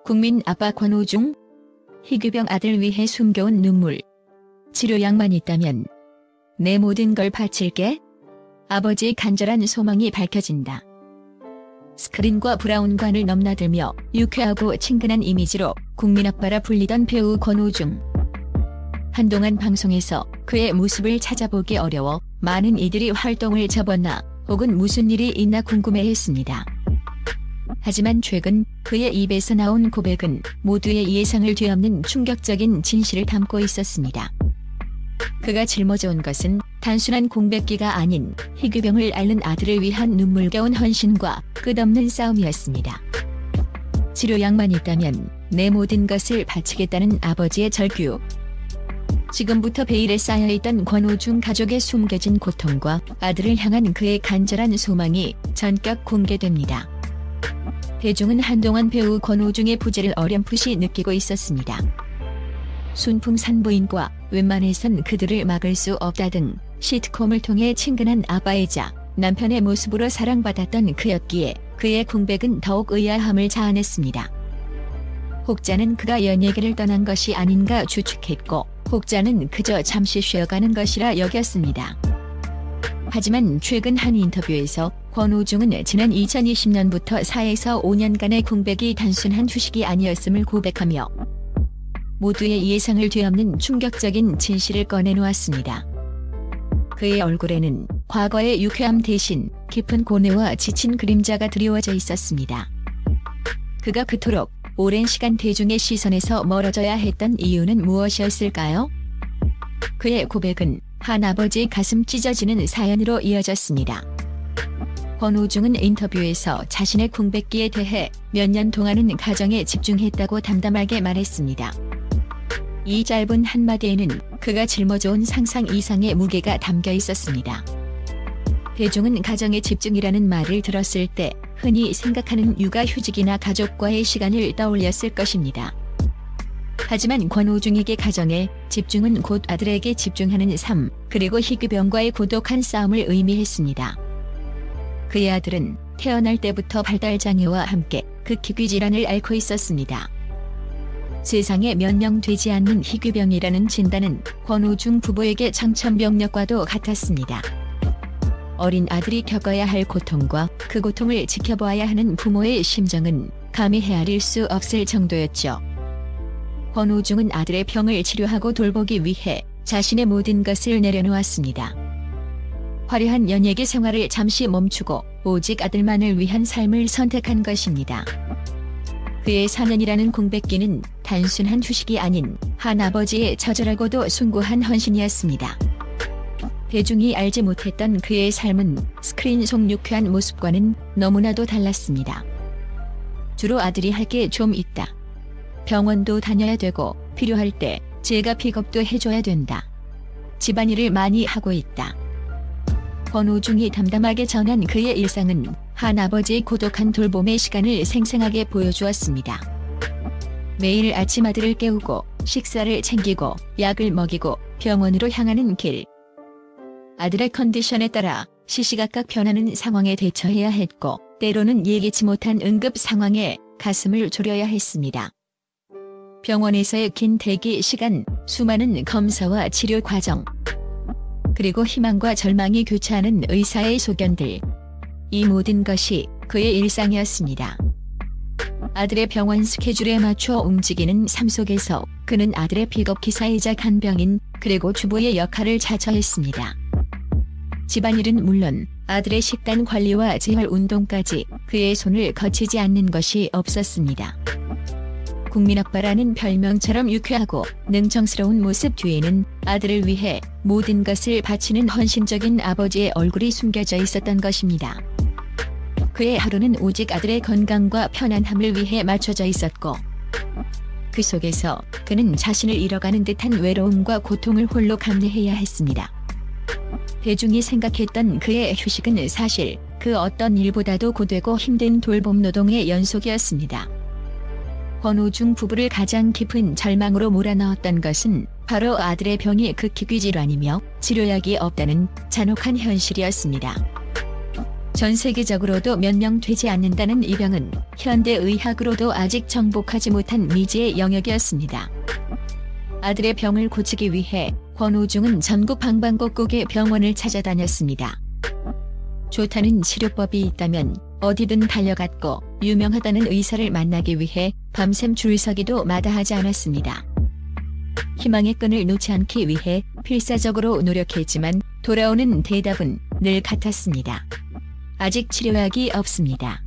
국민 아빠 권오중. 희귀병 아들 위해 숨겨온 눈물. 치료약만 있다면 내 모든 걸 바칠게. 아버지의 간절한 소망이 밝혀진다. 스크린과 브라운관을 넘나들며 유쾌하고 친근한 이미지로 국민아빠라 불리던 배우 권오중. 한동안 방송에서 그의 모습을 찾아보기 어려워 많은 이들이 활동을 접었나 혹은 무슨 일이 있나 궁금해했습니다. 하지만 최근 그의 입에서 나온 고백은 모두의 예상을 뒤엎는 충격적인 진실을 담고 있었습니다. 그가 짊어져온 것은 단순한 공백기가 아닌 희귀병을 앓는 아들을 위한 눈물겨운 헌신과 끝없는 싸움이었습니다. 치료약만 있다면 내 모든 것을 바치겠다는 아버지의 절규. 지금부터 베일에 쌓여있던 권오중 가족의 숨겨진 고통과 아들을 향한 그의 간절한 소망이 전격 공개됩니다. 대중은 한동안 배우 권오중의 부재를 어렴풋이 느끼고 있었습니다. 순풍 산부인과 웬만해선 그들을 막을 수 없다 등 시트콤을 통해 친근한 아빠이자 남편의 모습으로 사랑받았던 그였기에 그의 공백은 더욱 의아함을 자아냈습니다. 혹자는 그가 연예계를 떠난 것이 아닌가 추측했고 혹자는 그저 잠시 쉬어가는 것이라 여겼습니다. 하지만 최근 한 인터뷰에서 권오중은 지난 2020년부터 4에서 5년간의 공백이 단순한 휴식이 아니었음을 고백하며 모두의 예상을 뒤엎는 충격적인 진실을 꺼내놓았습니다. 그의 얼굴에는 과거의 유쾌함 대신 깊은 고뇌와 지친 그림자가 드리워져 있었습니다. 그가 그토록 오랜 시간 대중의 시선에서 멀어져야 했던 이유는 무엇이었을까요? 그의 고백은 한 아버지의 가슴 찢어지는 사연으로 이어졌습니다. 권오중은 인터뷰에서 자신의 공백기에 대해 몇 년 동안은 가정에 집중했다고 담담하게 말했습니다. 이 짧은 한마디에는 그가 짊어져온 상상 이상의 무게가 담겨 있었습니다. 대중은 가정의 집중이라는 말을 들었을 때 흔히 생각하는 육아휴직이나 가족과의 시간을 떠올렸을 것입니다. 하지만 권오중에게 가정의 집중은 곧 아들에게 집중하는 삶, 그리고 희귀병과의 고독한 싸움을 의미했습니다. 그의 아들은 태어날 때부터 발달장애와 함께 극희귀 질환을 앓고 있었습니다. 세상에 면령되지 않는 희귀병이라는 진단은 권오중 부부에게 청천벽력과도 같았습니다. 어린 아들이 겪어야 할 고통과 그 고통을 지켜보아야 하는 부모의 심정은 감히 헤아릴 수 없을 정도였죠. 권오중은 아들의 병을 치료하고 돌보기 위해 자신의 모든 것을 내려놓았습니다. 화려한 연예계 생활을 잠시 멈추고 오직 아들만을 위한 삶을 선택한 것입니다. 그의 4년이라는 공백기는 단순한 휴식이 아닌 한 아버지의 처절하고도 숭고한 헌신이었습니다. 대중이 알지 못했던 그의 삶은 스크린 속 유쾌한 모습과는 너무나도 달랐습니다. 주로 아들이 할 게 좀 있다. 병원도 다녀야 되고 필요할 때 제가 픽업도 해줘야 된다. 집안일을 많이 하고 있다. 권오중이 담담하게 전한 그의 일상은 한 아버지의 고독한 돌봄의 시간을 생생하게 보여주었습니다. 매일 아침 아들을 깨우고 식사를 챙기고 약을 먹이고 병원으로 향하는 길. 아들의 컨디션에 따라 시시각각 변하는 상황에 대처해야 했고 때로는 예기치 못한 응급 상황에 가슴을 졸여야 했습니다. 병원에서의 긴 대기 시간, 수많은 검사와 치료 과정, 그리고 희망과 절망이 교차하는 의사의 소견들. 이 모든 것이 그의 일상이었습니다. 아들의 병원 스케줄에 맞춰 움직이는 삶 속에서 그는 아들의 픽업 기사이자 간병인 그리고 주부의 역할을 자처했습니다. 집안일은 물론 아들의 식단 관리와 재활 운동까지 그의 손을 거치지 않는 것이 없었습니다. 국민아빠라는 별명처럼 유쾌하고 능청스러운 모습 뒤에는 아들을 위해 모든 것을 바치는 헌신적인 아버지의 얼굴이 숨겨져 있었던 것입니다. 그의 하루는 오직 아들의 건강과 편안함을 위해 맞춰져 있었고 그 속에서 그는 자신을 잃어가는 듯한 외로움과 고통을 홀로 감내해야 했습니다. 대중이 생각했던 그의 휴식은 사실 그 어떤 일보다도 고되고 힘든 돌봄 노동의 연속이었습니다. 권오중 부부를 가장 깊은 절망으로 몰아넣었던 것은 바로 아들의 병이 극희귀 질환이며 치료약이 없다는 잔혹한 현실이었습니다. 전 세계적으로도 몇 명 되지 않는다는 이 병은 현대의학으로도 아직 정복하지 못한 미지의 영역이었습니다. 아들의 병을 고치기 위해 권오중은 전국 방방곡곡의 병원을 찾아다녔습니다. 좋다는 치료법이 있다면 어디든 달려갔고 유명하다는 의사를 만나기 위해 밤샘 줄서기도 마다하지 않았습니다. 희망의 끈을 놓지 않기 위해 필사적으로 노력했지만 돌아오는 대답은 늘 같았습니다. 아직 치료약이 없습니다.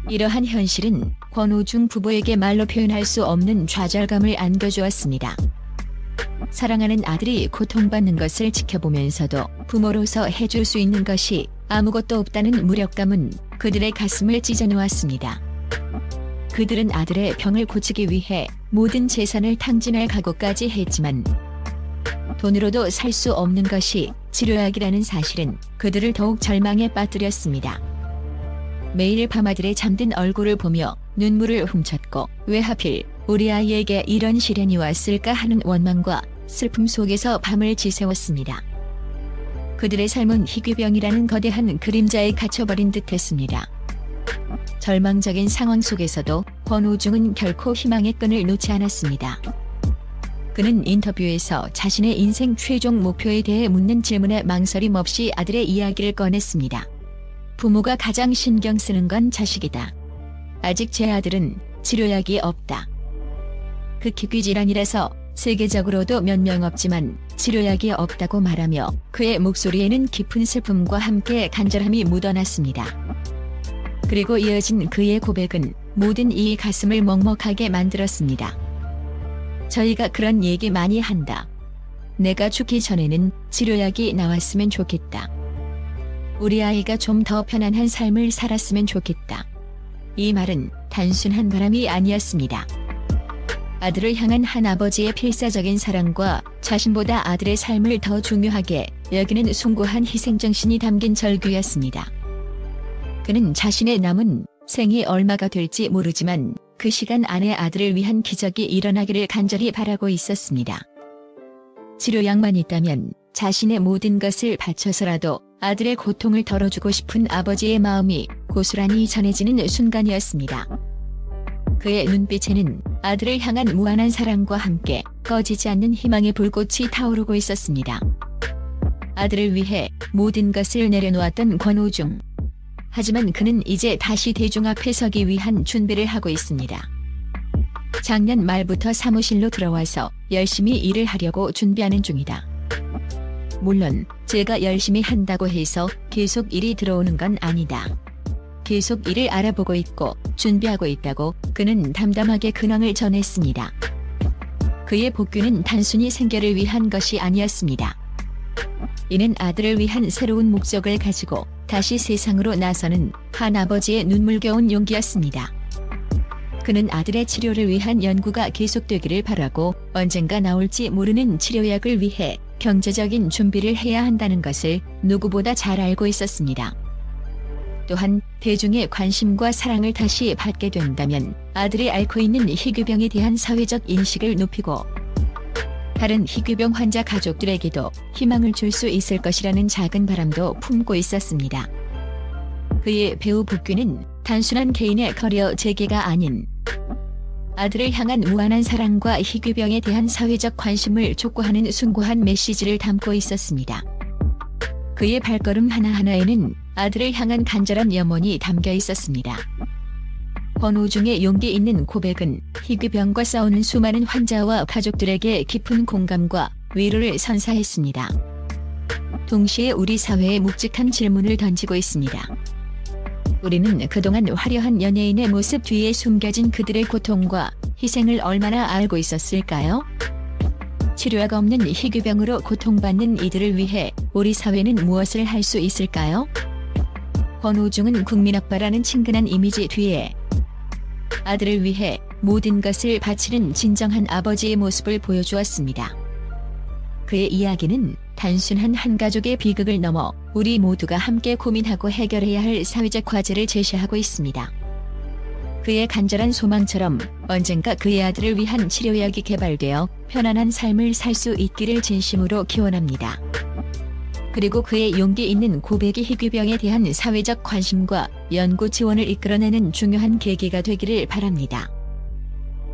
이러한 현실은 권오중 부부에게 말로 표현할 수 없는 좌절감을 안겨주었습니다. 사랑하는 아들이 고통받는 것을 지켜보면서도 부모로서 해줄 수 있는 것이 아무것도 없다는 무력감은 그들의 가슴을 찢어놓았습니다. 그들은 아들의 병을 고치기 위해 모든 재산을 탕진할 각오까지 했지만 돈으로도 살 수 없는 것이 치료약이라는 사실은 그들을 더욱 절망에 빠뜨렸습니다. 매일 밤 아들의 잠든 얼굴을 보며 눈물을 훔쳤고 왜 하필 우리 아이에게 이런 시련이 왔을까 하는 원망과 슬픔 속에서 밤을 지새웠습니다. 그들의 삶은 희귀병이라는 거대한 그림자에 갇혀버린 듯했습니다. 절망적인 상황 속에서도 권오중은 결코 희망의 끈을 놓지 않았습니다. 그는 인터뷰에서 자신의 인생 최종 목표에 대해 묻는 질문에 망설임 없이 아들의 이야기를 꺼냈습니다. 부모가 가장 신경 쓰는 건 자식이다. 아직 제 아들은 치료약이 없다. 극희귀 질환이라서 세계적으로도 몇 명 없지만 치료약이 없다고 말하며 그의 목소리에는 깊은 슬픔과 함께 간절함이 묻어났습니다. 그리고 이어진 그의 고백은 모든 이의 가슴을 먹먹하게 만들었습니다. 저희가 그런 얘기 많이 한다. 내가 죽기 전에는 치료약이 나왔으면 좋겠다. 우리 아이가 좀 더 편안한 삶을 살았으면 좋겠다. 이 말은 단순한 바람이 아니었습니다. 아들을 향한 한 아버지의 필사적인 사랑과 자신보다 아들의 삶을 더 중요하게 여기는 숭고한 희생정신이 담긴 절규였습니다. 그는 자신의 남은 생이 얼마가 될지 모르지만 그 시간 안에 아들을 위한 기적이 일어나기를 간절히 바라고 있었습니다. 치료약만 있다면 자신의 모든 것을 바쳐서라도 아들의 고통을 덜어주고 싶은 아버지의 마음이 고스란히 전해지는 순간이었습니다. 그의 눈빛에는 아들을 향한 무한한 사랑과 함께 꺼지지 않는 희망의 불꽃이 타오르고 있었습니다. 아들을 위해 모든 것을 내려놓았던 권오중. 하지만 그는 이제 다시 대중 앞에 서기 위한 준비를 하고 있습니다. 작년 말부터 사무실로 들어와서 열심히 일을 하려고 준비하는 중이다. 물론 제가 열심히 한다고 해서 계속 일이 들어오는 건 아니다. 계속 일을 알아보고 있고 준비하고 있다고 그는 담담하게 근황을 전했습니다. 그의 복귀는 단순히 생계를 위한 것이 아니었습니다. 이는 아들을 위한 새로운 목적을 가지고 다시 세상으로 나서는 한 아버지의 눈물겨운 용기였습니다. 그는 아들의 치료를 위한 연구가 계속되기를 바라고 언젠가 나올지 모르는 치료약을 위해 경제적인 준비를 해야 한다는 것을 누구보다 잘 알고 있었습니다. 또한 대중의 관심과 사랑을 다시 받게 된다면 아들이 앓고 있는 희귀병에 대한 사회적 인식을 높이고 다른 희귀병 환자 가족들에게도 희망을 줄 수 있을 것이라는 작은 바람도 품고 있었습니다. 그의 배우 복귀는 단순한 개인의 커리어 재개가 아닌 아들을 향한 무한한 사랑과 희귀병에 대한 사회적 관심을 촉구하는 숭고한 메시지를 담고 있었습니다. 그의 발걸음 하나하나에는 아들을 향한 간절한 염원이 담겨 있었습니다. 권오중의 용기 있는 고백은 희귀병과 싸우는 수많은 환자와 가족들에게 깊은 공감과 위로를 선사했습니다. 동시에 우리 사회에 묵직한 질문을 던지고 있습니다. 우리는 그동안 화려한 연예인의 모습 뒤에 숨겨진 그들의 고통과 희생을 얼마나 알고 있었을까요? 치료약 없는 희귀병으로 고통받는 이들을 위해 우리 사회는 무엇을 할 수 있을까요? 권오중은 국민아빠라는 친근한 이미지 뒤에 아들을 위해 모든 것을 바치는 진정한 아버지의 모습을 보여주었습니다. 그의 이야기는 단순한 한 가족의 비극을 넘어 우리 모두가 함께 고민하고 해결해야 할 사회적 과제를 제시하고 있습니다. 그의 간절한 소망처럼 언젠가 그의 아들을 위한 치료약이 개발되어 편안한 삶을 살 수 있기를 진심으로 기원합니다. 그리고 그의 용기 있는 고백이 희귀병에 대한 사회적 관심과 연구 지원을 이끌어내는 중요한 계기가 되기를 바랍니다.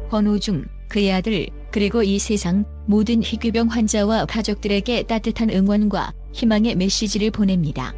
권오중, 그의 아들, 그리고 이 세상 모든 희귀병 환자와 가족들에게 따뜻한 응원과 희망의 메시지를 보냅니다.